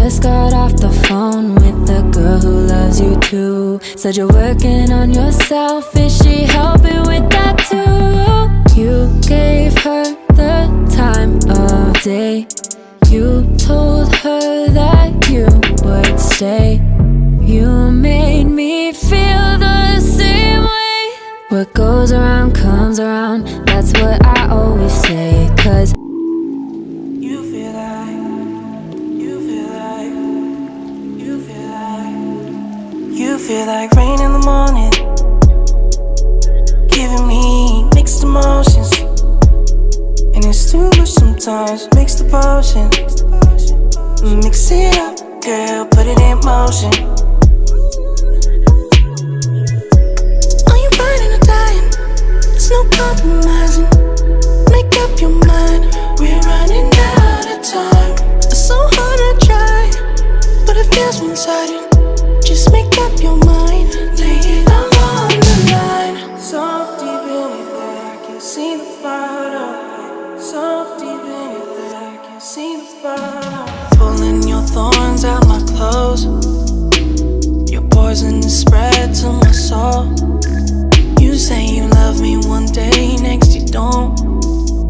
just got off the phone with the girl who loves you too. Said you're working on yourself, is she helping with that too? You gave her the time of day. You told her that you would stay. You made me feel the same way. What goes around comes around, that's what I always say. 'Cause you feel like rain in the morning, giving me mixed emotions. And it's too much sometimes, mix the potion. Mix it up, girl, put it in motion. Are you finding or dying? There's no compromising. Make up your mind, we're running out of time. It's so hard to try, but it feels one-sided. Just make up your mind, lay it all on the line. So deep in it that I can see the bottom. So deep in it that I can see the bottom. Pulling your thorns out my clothes. Your poison is spread to my soul. You say you love me one day, next you don't.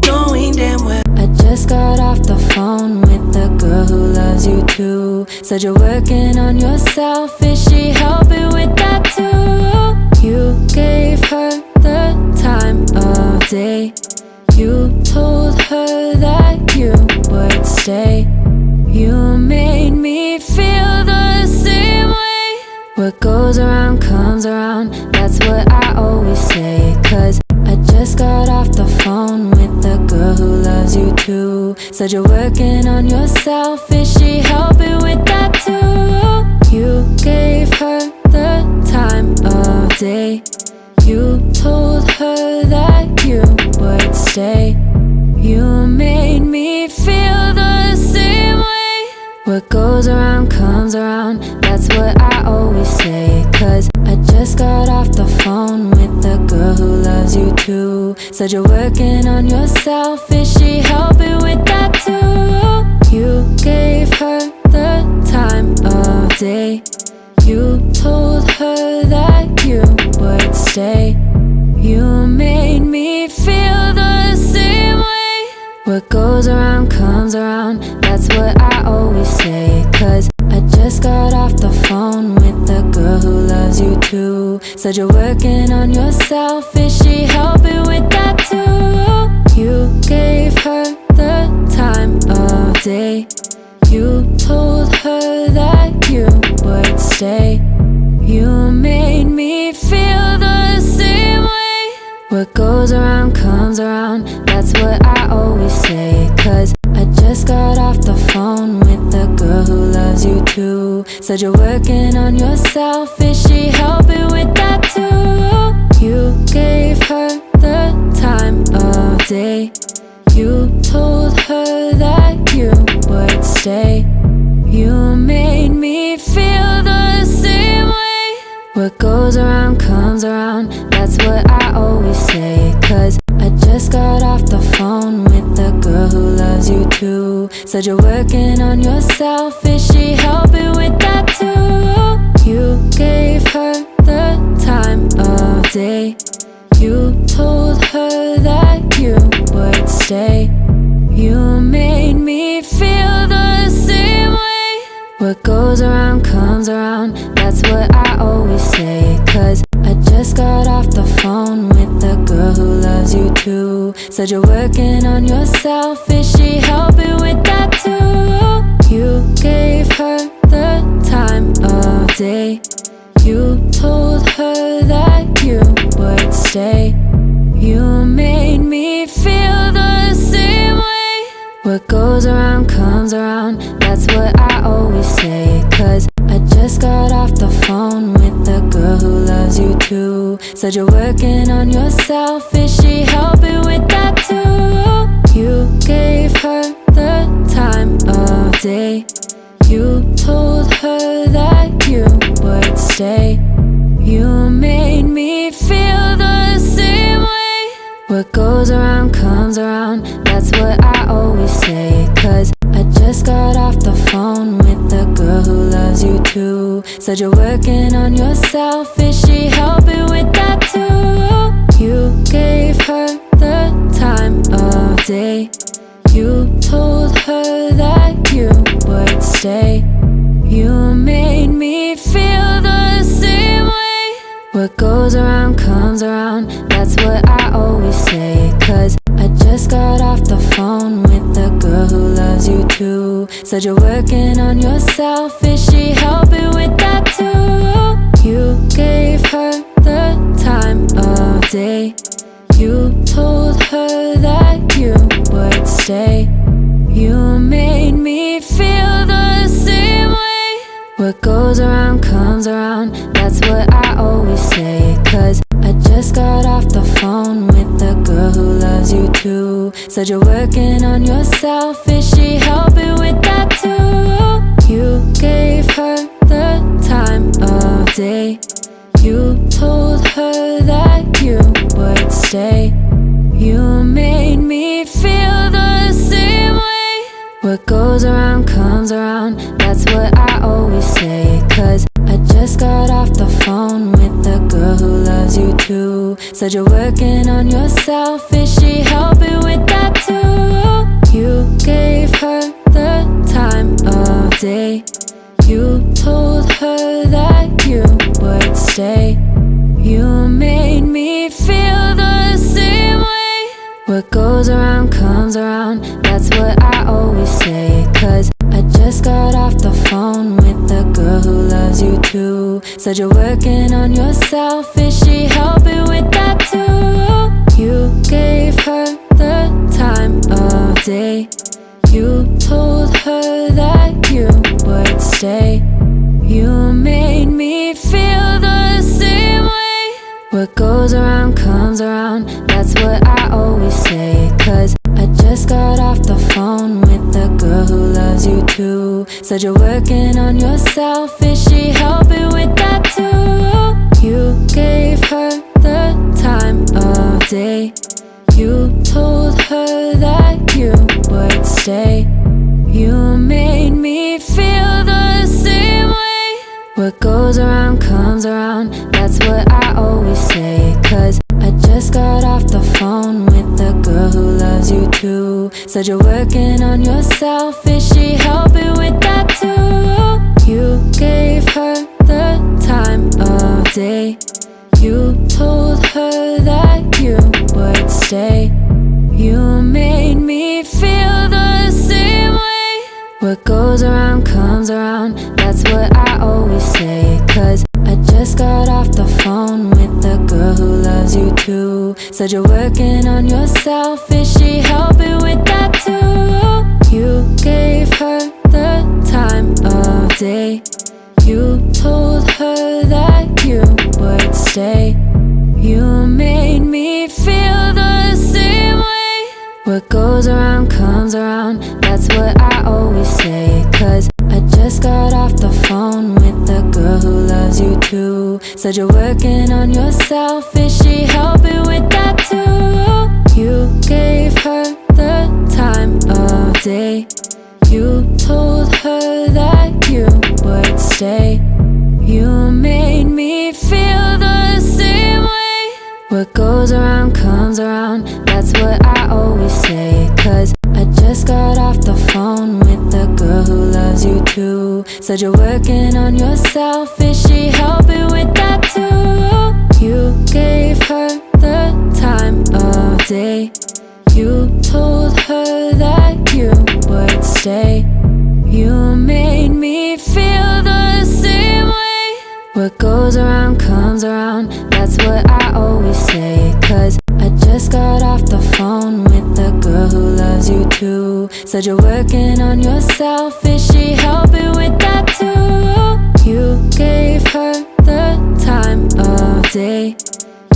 Knowing damn well I just got off the phone with the girl who loves you too. Said you're working on yourself, is she helping with that too? You gave her the time of day. You told her that you would stay. You made me feel the same way. What goes around comes around, that's what I always say. 'Cause I just got off the phone with the girl who loves you too. Said you're working on yourself, is she helping with that too? You gave her the time of day. You told her that you would stay. You made me feel the same way. What goes around comes around, that's what I always say. 'Cause I just got off the phone with the girl who loves you too. Said you're working on yourself, is she helping with that too? You gave her the time of day. You told her that you would stay. You made me feel the same way. What goes around comes around, that's what I always say. 'Cause I just got off the phone with the girl who loves you too. Said you're working on yourself, is she helping with that too? You gave her the time of day. You told her that you would stay. You made me feel the same way. What goes around comes around, that's what I always say. 'Cause I just got off the phone with the girl who loves you too. Said you're working on yourself, is she helping with that too? You gave her the time of day. You told her that you would stay. You made me feel the same way. What goes around comes around, that's what I always say. 'Cause I just got off the phone with the girl who loves you too. Said you're working on yourself, is she helping with that too? You gave her the time of day. You told her that you would stay. You made me feel the same way. What goes around comes around, that's what I always say. 'Cause I just got off the phone with the girl who loves you too. Said you're working on yourself, is she helping with that too? You gave her the time of day. You told her that you would stay. You made me feel the same way. What goes around comes around, that's what I always say. 'Cause I just got off the phone with the girl who loves you too. Said you're working on yourself, is she helping with that too? You gave her the time of day. You told her that you would stay. You made me feel the same way. What goes around comes around, that's what I always say. 'Cause I just got off the phone with the too. Said you're working on yourself, is she helping with that too? You gave her the time of day. You told her that you would stay. You made me feel the same way. What goes around comes around, that's what I always say. Cause I just got off the phone with the girl who loves you too. Said you're working on yourself, is she helping with that too? You gave her the time of day. You told her that you would stay. You made me feel the same way. What goes around comes around, that's what I always say. Cause I just got off the phone with the girl who loves you too. Said you're working on yourself, is she helping with that too? You gave her the time of day. You told her that you would stay. You made me feel the same way. What goes around comes around, that's what I always say. Cause I just got off the phone with the girl who loves you too. Said you're working on yourself, is she helping with that too? You gave her the time of day. You told her that you would stay. You made me feel the same way. What goes around comes around, that's what I always say. Cause I just got off the phone with the girl who loves you too. Said you're working on yourself, is she helping with that too? You gave her the time of day. You told her that you would stay. You made me feel the same way. What goes around comes around, that's what I always say. Cause I just got off the phone with the girl who loves you too. Said you're working on yourself, is she helping with that too? You gave her the time of day. You told her that you would stay. You made me feel the same way. What goes around comes around, that's what I always say. Cause I just got off the phone with the girl who loves you too. Said you're working on yourself, is she helping with that too? You gave her the time of day. You told her that you would stay. You made me feel the same way. What goes around comes around, that's what I always say. Cause I just got off the phone with the girl who loves you too. Said you're working on yourself, is she helping with that too? You gave her the time of day. You told her that you would stay. You made me feel the same way. What goes around comes around, that's what I always say. Cause I just got off the phone with the girl who loves you too. Said you're working on yourself, is she helping with that too? You gave her the time of day. You told her that you would stay. You made me feel the same way. What goes around comes around, that's what I always say. Cause I just got off the phone with the girl who loves you too. Said you're working on yourself, is she helping with that too? You gave her the time of day. You told her that you would stay. You made me feel the same way. What goes around comes around, that's what I always say. Cause I just got off the phone with the girl who loves you too. Said you're working on yourself, is she helping with that too? You gave her the time of day.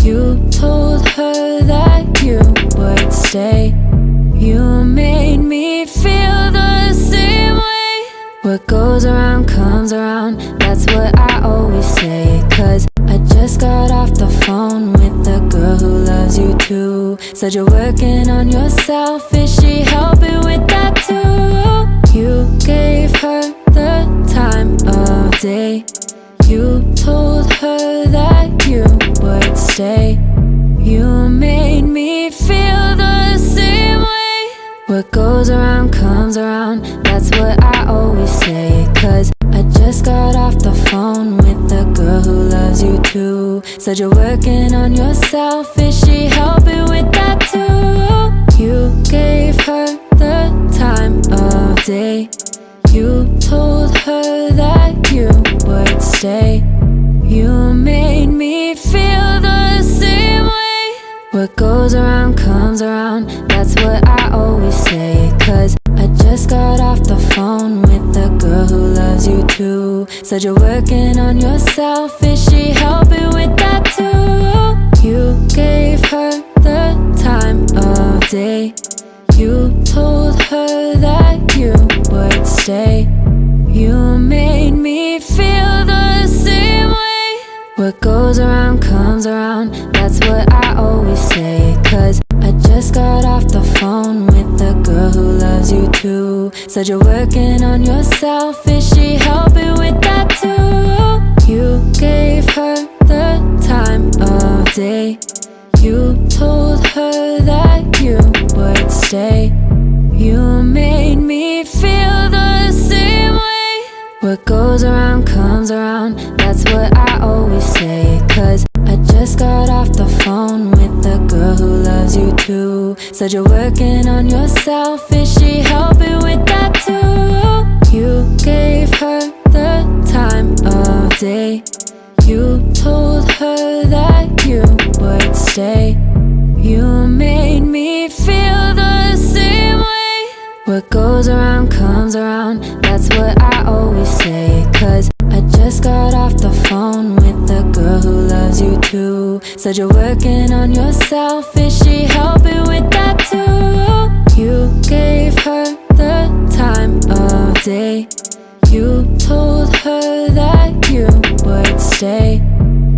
You told her that you would stay. You made me feel the same way. What goes around comes around, that's what I always say. Cause I just got off the phone with the girl who loves you too. Said you're working on yourself, is she helping with that too? You gave her the time of day. You told her that you would stay. You made me feel the same way. What goes around comes around, that's what I always say. Cause I just got off the phone with the girl who loves you too. Said you're working on yourself, is she helping with that too? You gave her the time of day. You told her that you would stay. You made me feel the same way. What goes around comes around, that's what I always say. Cause I just got off the phone with the girl who loves you too. Said you're working on yourself, is she helping with that too? You gave her the time of day. You told her that you would stay. You made me feel the same way. What goes around comes around, that's what I always say. Cause I just got off the phone with the girl who loves you too. Said you're working on yourself, is she helping with that too? You gave her the time of day. You told her that you would stay. You made me feel the same way. What goes around comes around, that's what I always say. Cause I just got off the phone with the girl who loves you too. Said you're working on yourself, is she helping with that too? You gave her the time of day. You told her that you would stay. You made me feel the same way. What goes around comes around, that's what I always say. Cause I just got off the phone with the girl who loves you too. Said you're working on yourself, is she helping with that too? You gave her the time of day. You told her that you would stay.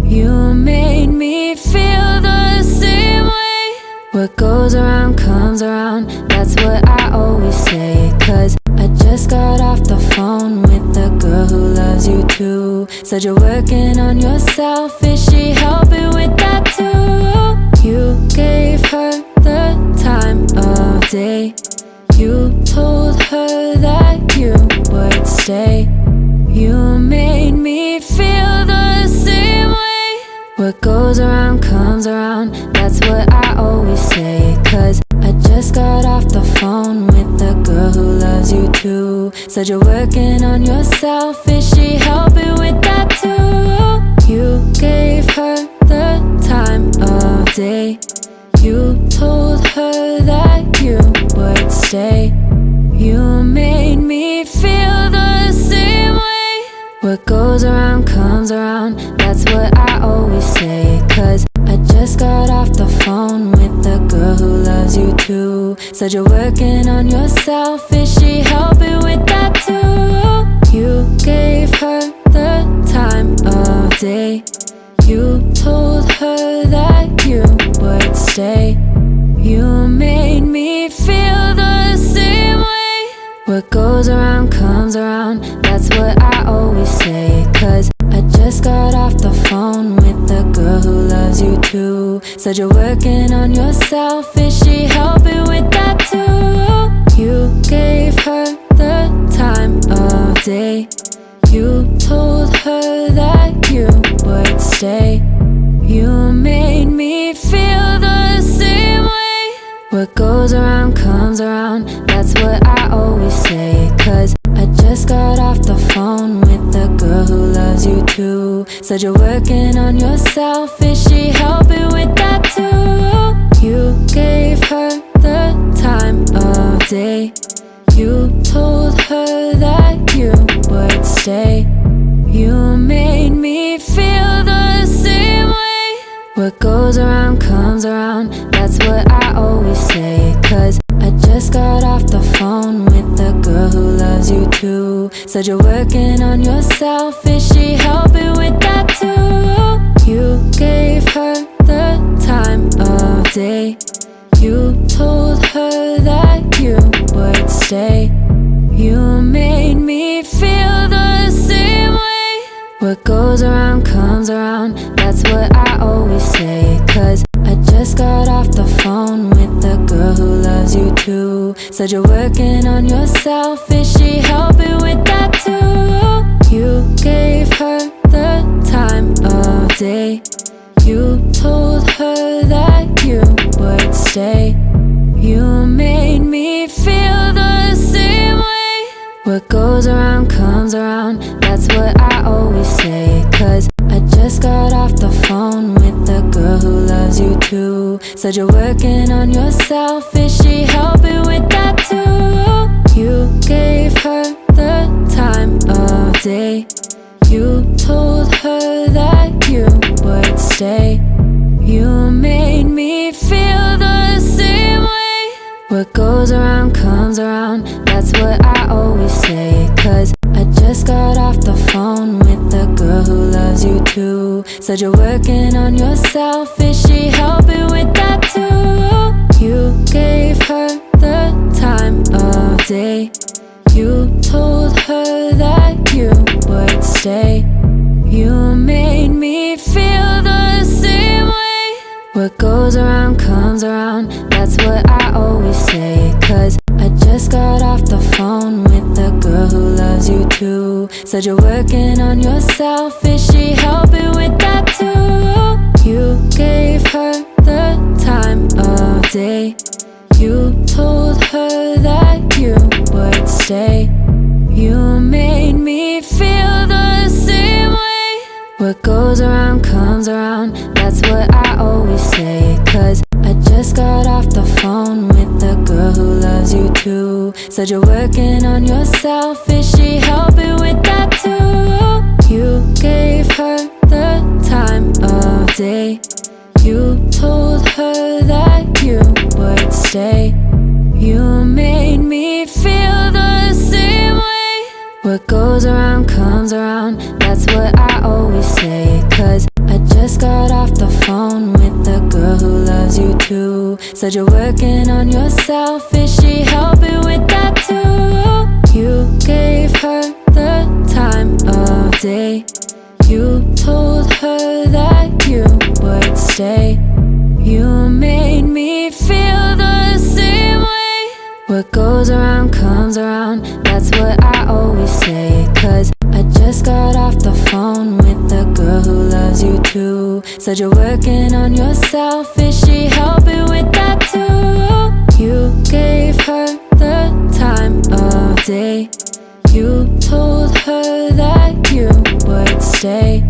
You made me feel the same way. What goes around comes around, that's what I always say. Cause I just got off the phone with the girl who loves you too. Said you're working on yourself, is she helping with that too? You gave her the time of day. You told her that you would stay. You made me feel the same way. What goes around comes around, that's what I always say. Cause I just got off the phone with the girl who loves you too. Said you're working on yourself, is she helping with that too? You gave her the time of day. You told her that you would stay. You made me feel the same way. What goes around comes around, that's what I always say. Cause I just got off the phone with the girl who loves you too. Said you're working on yourself, is she helping with that too? You gave her the time of day. You told her that you would stay. You made me feel the same way. What goes around comes around, that's what I always say. Cause I just got off the phone with the girl who loves you too. Said you're working on yourself, is she helping with that too? You gave her the time of day. You told her that you would stay. You made me feel the same way. What goes around comes around, that's what I always say. Cause I just got off the phone with the girl who loves you too. Said you're working on yourself, is she helping with that too? You gave her the time of day. You told her that you would stay. You made me feel the same way. What goes around comes around, that's what I always say. Cause I just got off the phone with the girl who loves you too. Said you're working on yourself, is she helping with that too? You gave her the time of day. You told her that you would stay. You made me feel the same way. What goes around comes around, that's what I always say. Cause I just got off the phone with the girl who loves you too. Said you're working on yourself, is she helping with that too? You gave her the time of day. You told her that you would stay. You made me feel the same way. What goes around comes around, that's what I always say. Cause I just got off the phone with the girl who loves you too. Said you're working on yourself, is she helping with that too? You gave her the time of day. You told her that you would stay. You made me feel the same way. What goes around comes around, that's what I always say. Cause I just got off the phone with the girl who loves you too. Said you're working on yourself, is she helping with that too? You gave her the time of day. You told her that you would stay. You made me feel the same way. What goes around comes around, that's what I always say. Cause I just got off the phone with the girl who loves you too. Said you're working on yourself, is she helping with that too? You gave her the time of day. You told her that you would stay. You made me feel the same way. What goes around comes around, that's what I always say. Cause I just got off the phone with the girl who loves you too. Said you're working on yourself, is she helping with that too? You gave her the time of day. You told her that you would stay. You made me feel the same way. What goes around comes around, that's what I always say. Cause I just got off the phone with the girl who loves you too. Said you're working on yourself, is she helping with that too? You gave her the time of day. You told her that you would stay. You made me feel the same way. What goes around comes around, that's what I always say. Cause I just got off the phone with the girl who loves you too. Said you're working on yourself, is she helping with that too? You gave her the time of day. You told her that you would stay.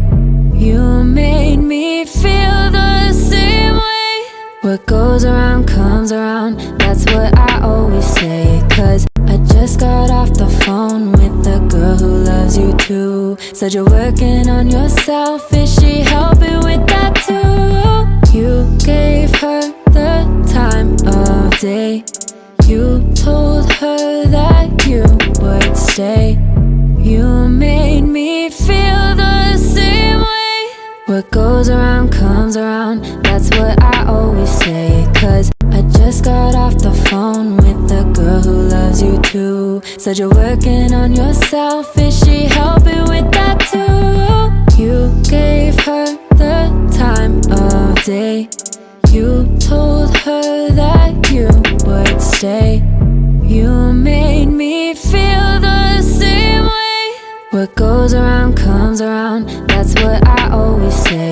You made me feel the same way. What goes around comes around, that's what I always say. Cause I just got off the phone with the girl who loves you too. Said you're working on yourself, is she helping with that too? You gave her the time of day. You told her that you would stay. You made me feel the same way. What goes around comes around, that's what I always say. Cause I just got off the phone with the girl who loves you too. Said you're working on yourself, is she helping with that too? You gave her the time of day. You told her that you would stay. You made me feel the same way. What goes around comes around, that's what I always say.